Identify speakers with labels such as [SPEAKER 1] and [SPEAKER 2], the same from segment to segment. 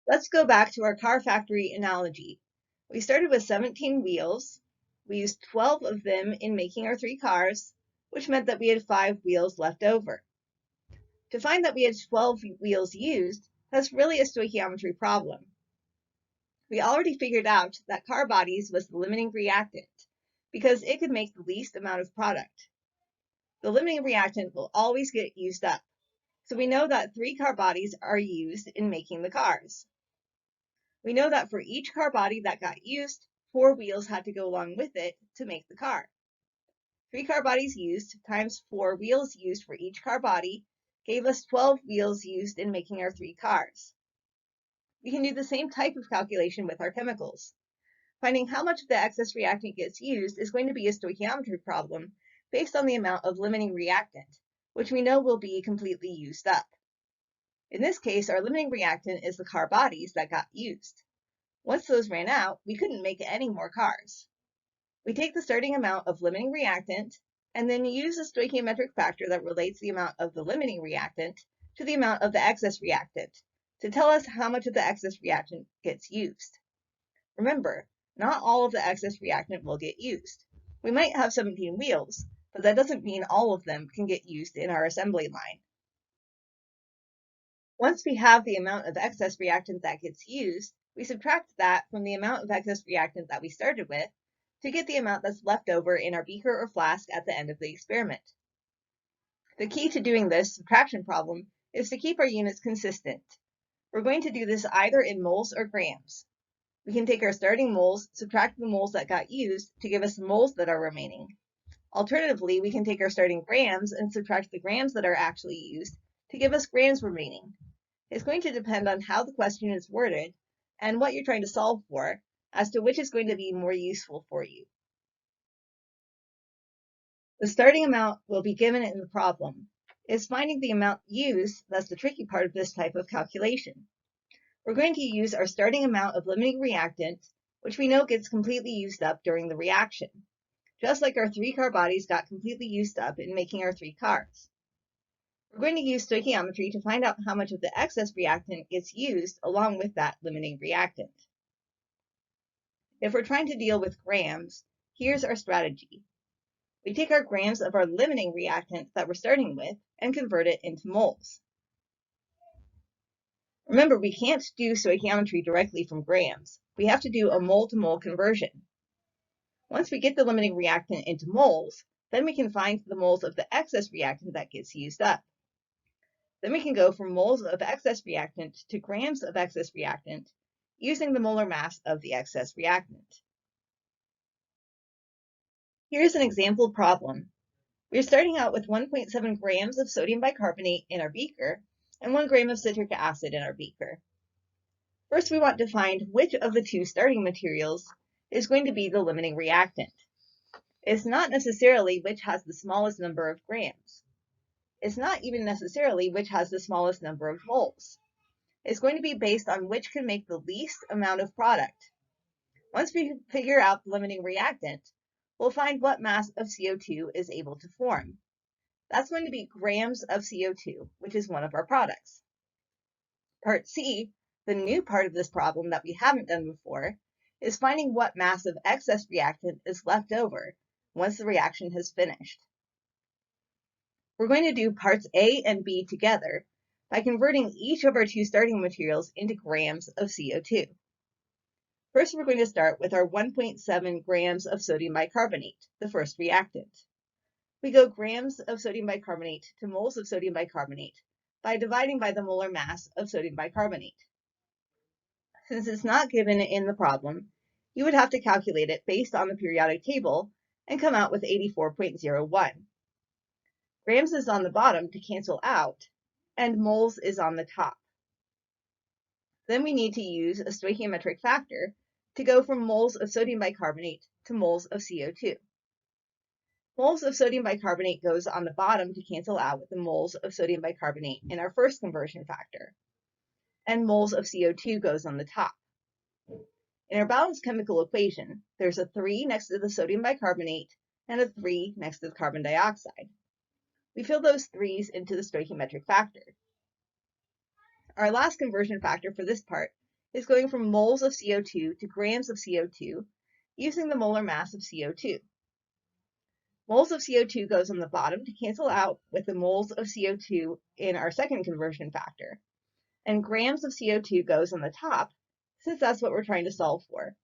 [SPEAKER 1] Let's go back to our car factory analogy. We started with 17 wheels. We used 12 of them in making our 3 cars, which meant that we had 5 wheels left over. To find that we had 12 wheels used, that's really a stoichiometry problem. We already figured out that car bodies was the limiting reactant because it could make the least amount of product. The limiting reactant will always get used up, so we know that 3 car bodies are used in making the cars. We know that for each car body that got used, 4 wheels had to go along with it to make the car. 3 car bodies used times 4 wheels used for each car body gave us 12 wheels used in making our 3 cars. We can do the same type of calculation with our chemicals. Finding how much of the excess reactant gets used is going to be a stoichiometry problem based on the amount of limiting reactant, which we know will be completely used up. In this case, our limiting reactant is the car bodies that got used. Once those ran out, we couldn't make any more cars. We take the starting amount of limiting reactant and then use a stoichiometric factor that relates the amount of the limiting reactant to the amount of the excess reactant to tell us how much of the excess reactant gets used. Remember, not all of the excess reactant will get used. We might have 17 wheels, but that doesn't mean all of them can get used in our assembly line. Once we have the amount of excess reactant that gets used, we subtract that from the amount of excess reactant that we started with to get the amount that's left over in our beaker or flask at the end of the experiment. The key to doing this subtraction problem is to keep our units consistent. We're going to do this either in moles or grams. We can take our starting moles, subtract the moles that got used to give us the moles that are remaining. Alternatively, we can take our starting grams and subtract the grams that are actually used to give us grams remaining. It's going to depend on how the question is worded and what you're trying to solve for as to which is going to be more useful for you. The starting amount will be given in the problem. It's finding the amount used that's the tricky part of this type of calculation. We're going to use our starting amount of limiting reactant, which we know gets completely used up during the reaction, just like our 3 car bodies got completely used up in making our 3 cars. We're going to use stoichiometry to find out how much of the excess reactant gets used along with that limiting reactant. If we're trying to deal with grams, here's our strategy. We take our grams of our limiting reactant that we're starting with and convert it into moles. Remember, we can't do stoichiometry directly from grams. We have to do a mole-to-mole conversion. Once we get the limiting reactant into moles, then we can find the moles of the excess reactant that gets used up. Then we can go from moles of excess reactant to grams of excess reactant using the molar mass of the excess reactant. Here's an example problem. We're starting out with 1.7 grams of sodium bicarbonate in our beaker and 1 gram of citric acid in our beaker. First, we want to find which of the 2 starting materials is going to be the limiting reactant. It's not necessarily which has the smallest number of grams. It's not even necessarily which has the smallest number of moles. It's going to be based on which can make the least amount of product. Once we figure out the limiting reactant, we'll find what mass of CO2 is able to form. That's going to be grams of CO2, which is one of our products. Part C, the new part of this problem that we haven't done before, is finding what mass of excess reactant is left over once the reaction has finished. We're going to do parts A and B together by converting each of our 2 starting materials into grams of CO2. First, we're going to start with our 1.7 grams of sodium bicarbonate, the first reactant. We go grams of sodium bicarbonate to moles of sodium bicarbonate by dividing by the molar mass of sodium bicarbonate. Since it's not given in the problem, you would have to calculate it based on the periodic table and come out with 84.01. Grams is on the bottom to cancel out, and moles is on the top. Then we need to use a stoichiometric factor to go from moles of sodium bicarbonate to moles of CO2. Moles of sodium bicarbonate goes on the bottom to cancel out with the moles of sodium bicarbonate in our first conversion factor, and moles of CO2 goes on the top. In our balanced chemical equation, there's a 3 next to the sodium bicarbonate and a 3 next to the carbon dioxide. We fill those 3's into the stoichiometric factor. Our last conversion factor for this part is going from moles of CO2 to grams of CO2 using the molar mass of CO2. Moles of CO2 goes on the bottom to cancel out with the moles of CO2 in our second conversion factor. And grams of CO2 goes on the top, since that's what we're trying to solve for.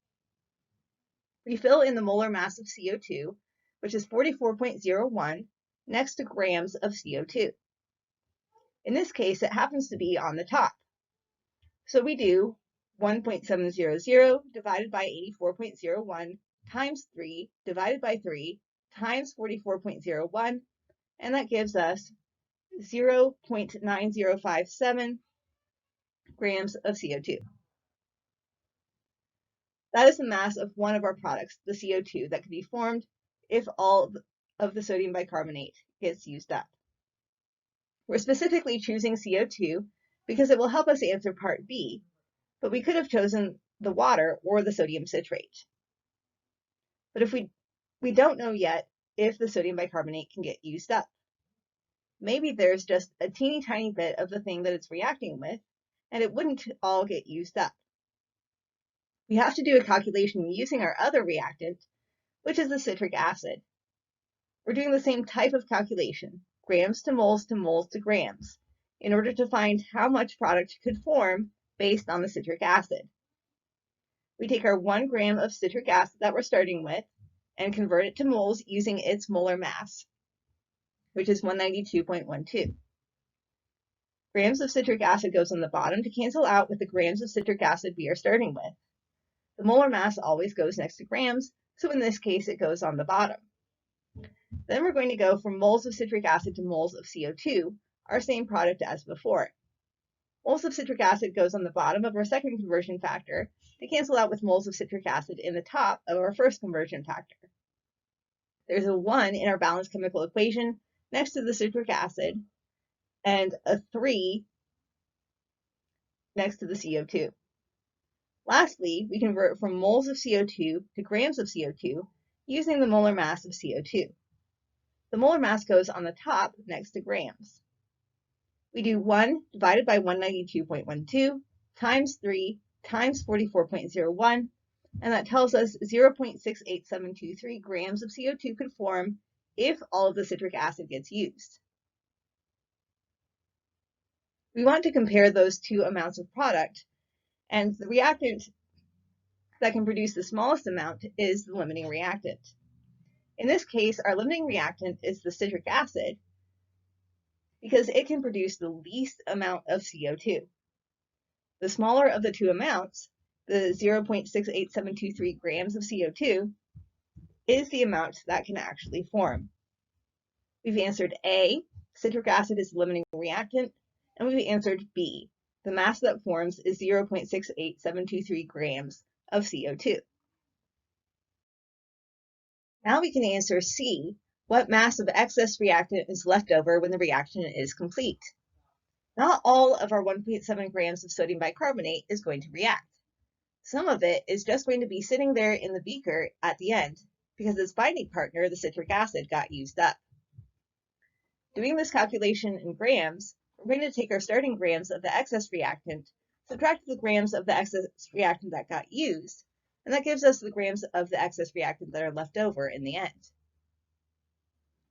[SPEAKER 1] We fill in the molar mass of CO2, which is 44.01, next to grams of CO2. In this case, it happens to be on the top. So we do 1.700 divided by 84.01 times 3 divided by 3 times 44.01, and that gives us 0.9057 grams of CO2. That is the mass of one of our products, the CO2, that can be formed if all of the sodium bicarbonate gets used up. We're specifically choosing CO2 because it will help us answer part B, but we could have chosen the water or the sodium citrate. But if we don't know yet if the sodium bicarbonate can get used up. Maybe there's just a teeny tiny bit of the thing that it's reacting with, and it wouldn't all get used up. We have to do a calculation using our other reactant, which is the citric acid. We're doing the same type of calculation, grams to moles to moles to grams, in order to find how much product could form based on the citric acid. We take our 1 gram of citric acid that we're starting with and convert it to moles using its molar mass, which is 192.12. Grams of citric acid goes on the bottom to cancel out with the grams of citric acid we are starting with. The molar mass always goes next to grams, so in this case it goes on the bottom. Then we're going to go from moles of citric acid to moles of CO2, our same product as before. Moles of citric acid goes on the bottom of our second conversion factor to cancel out with moles of citric acid in the top of our first conversion factor. There's a 1 in our balanced chemical equation next to the citric acid, and a 3 next to the CO2. Lastly, we convert from moles of CO2 to grams of CO2 using the molar mass of CO2. The molar mass goes on the top next to grams. We do 1 divided by 192.12 times 3 times 44.01, and that tells us 0.68723 grams of CO2 could form if all of the citric acid gets used. We want to compare those two amounts of product, and the reactant that can produce the smallest amount is the limiting reactant. In this case, our limiting reactant is the citric acid because it can produce the least amount of CO2. The smaller of the two amounts, the 0.68723 grams of CO2, is the amount that can actually form. We've answered A, citric acid is the limiting reactant, and we've answered B, the mass that forms is 0.68723 grams of CO2. Now we can answer C, what mass of excess reactant is left over when the reaction is complete. Not all of our 1.7 grams of sodium bicarbonate is going to react. Some of it is just going to be sitting there in the beaker at the end because its binding partner, the citric acid, got used up. Doing this calculation in grams, we're going to take our starting grams of the excess reactant, subtract the grams of the excess reactant that got used, and that gives us the grams of the excess reactant that are left over in the end.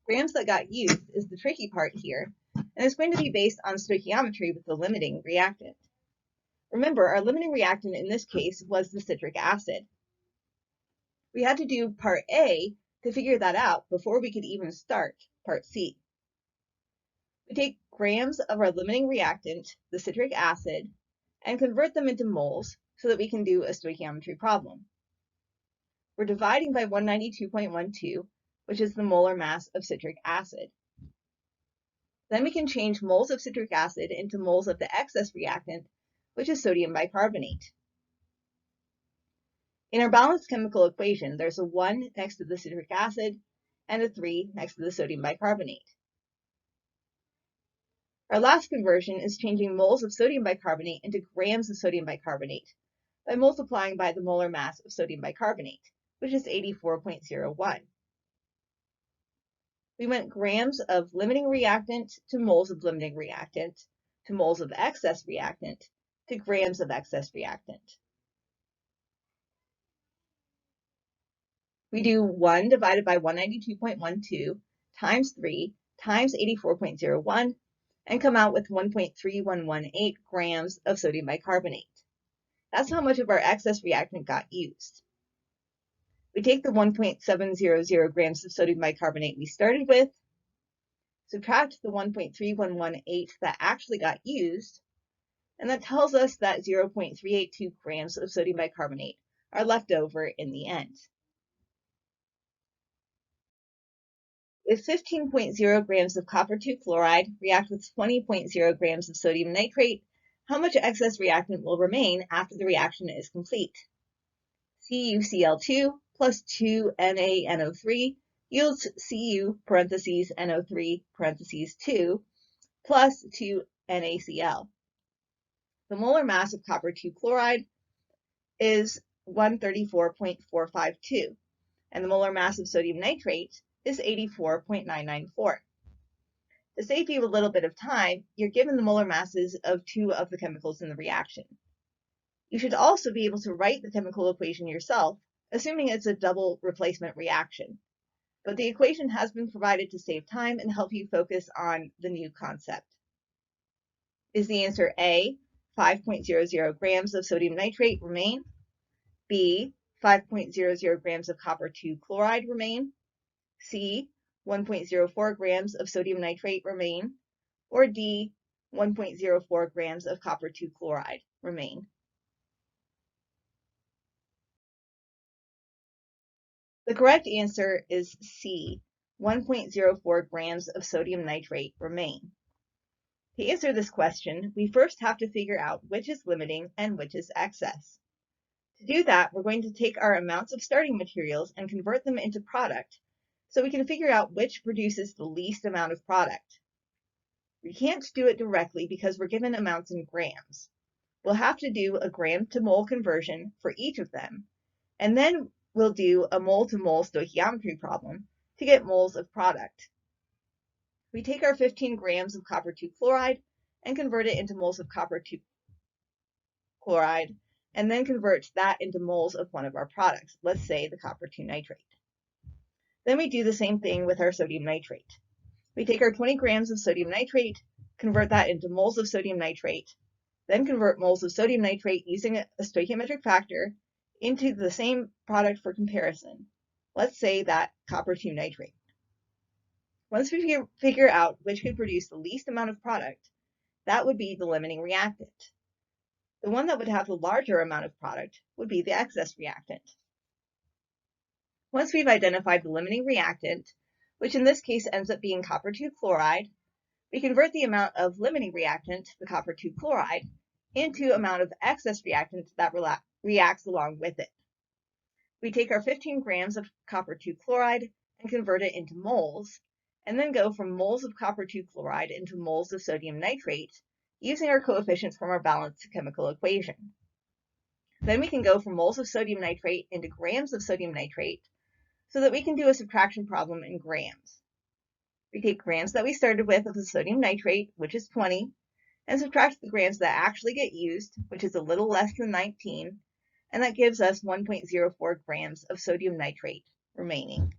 [SPEAKER 1] Grams that got used is the tricky part here, and it's going to be based on stoichiometry with the limiting reactant. Remember, our limiting reactant in this case was the citric acid. We had to do part A to figure that out before we could even start part C. We take grams of our limiting reactant, the citric acid, and convert them into moles so that we can do a stoichiometry problem. We're dividing by 192.12, which is the molar mass of citric acid. Then we can change moles of citric acid into moles of the excess reactant, which is sodium bicarbonate. In our balanced chemical equation, there's a 1 next to the citric acid and a 3 next to the sodium bicarbonate. Our last conversion is changing moles of sodium bicarbonate into grams of sodium bicarbonate by multiplying by the molar mass of sodium bicarbonate, which is 84.01. We went grams of limiting reactant to moles of limiting reactant to moles of excess reactant to grams of excess reactant. We do 1 divided by 192.12 times 3 times 84.01 and come out with 1.3118 grams of sodium bicarbonate. That's how much of our excess reactant got used. We take the 1.700 grams of sodium bicarbonate we started with, subtract the 1.3118 that actually got used, and that tells us that 0.382 grams of sodium bicarbonate are left over in the end. If 15.0 grams of copper 2 chloride react with 20.0 grams of sodium nitrate, how much excess reactant will remain after the reaction is complete? CuCl2 plus 2NaNO3 yields Cu parentheses NO3 parentheses 2 plus 2NaCl. The molar mass of copper 2 chloride is 134.452, and the molar mass of sodium nitrate is 84.994. To save you a little bit of time, you're given the molar masses of 2 of the chemicals in the reaction. You should also be able to write the chemical equation yourself, assuming it's a double replacement reaction. But the equation has been provided to save time and help you focus on the new concept. Is the answer A, 5.00 grams of sodium nitrate remain? B, 5.00 grams of copper 2 chloride remain? C, 1.04 grams of sodium nitrate remain? Or D, 1.04 grams of copper 2 chloride remain? The correct answer is C, 1.04 grams of sodium nitrate remain. To answer this question, we first have to figure out which is limiting and which is excess. To do that, we're going to take our amounts of starting materials and convert them into product so we can figure out which produces the least amount of product. We can't do it directly because we're given amounts in grams. We'll have to do a gram to mole conversion for each of them, and then we'll do a mole to mole stoichiometry problem to get moles of product. We take our 15 grams of copper 2 chloride and convert it into moles of copper 2 chloride, and then convert that into moles of one of our products, let's say the copper 2 nitrate. Then we do the same thing with our sodium nitrate. We take our 20 grams of sodium nitrate, convert that into moles of sodium nitrate, then convert moles of sodium nitrate using a stoichiometric factor into the same product for comparison, let's say that copper 2 nitrate. Once we figure out which could produce the least amount of product, that would be the limiting reactant. The one that would have the larger amount of product would be the excess reactant. Once we've identified the limiting reactant, which in this case ends up being copper 2 chloride, we convert the amount of limiting reactant, the copper 2 chloride, into amount of excess reactant that reacts along with it. We take our 15 grams of copper 2 chloride and convert it into moles, and then go from moles of copper 2 chloride into moles of sodium nitrate using our coefficients from our balanced chemical equation. Then we can go from moles of sodium nitrate into grams of sodium nitrate so that we can do a subtraction problem in grams. We take grams that we started with of the sodium nitrate, which is 20, and subtract the grams that actually get used, which is a little less than 19, and that gives us 1.04 grams of sodium nitrate remaining.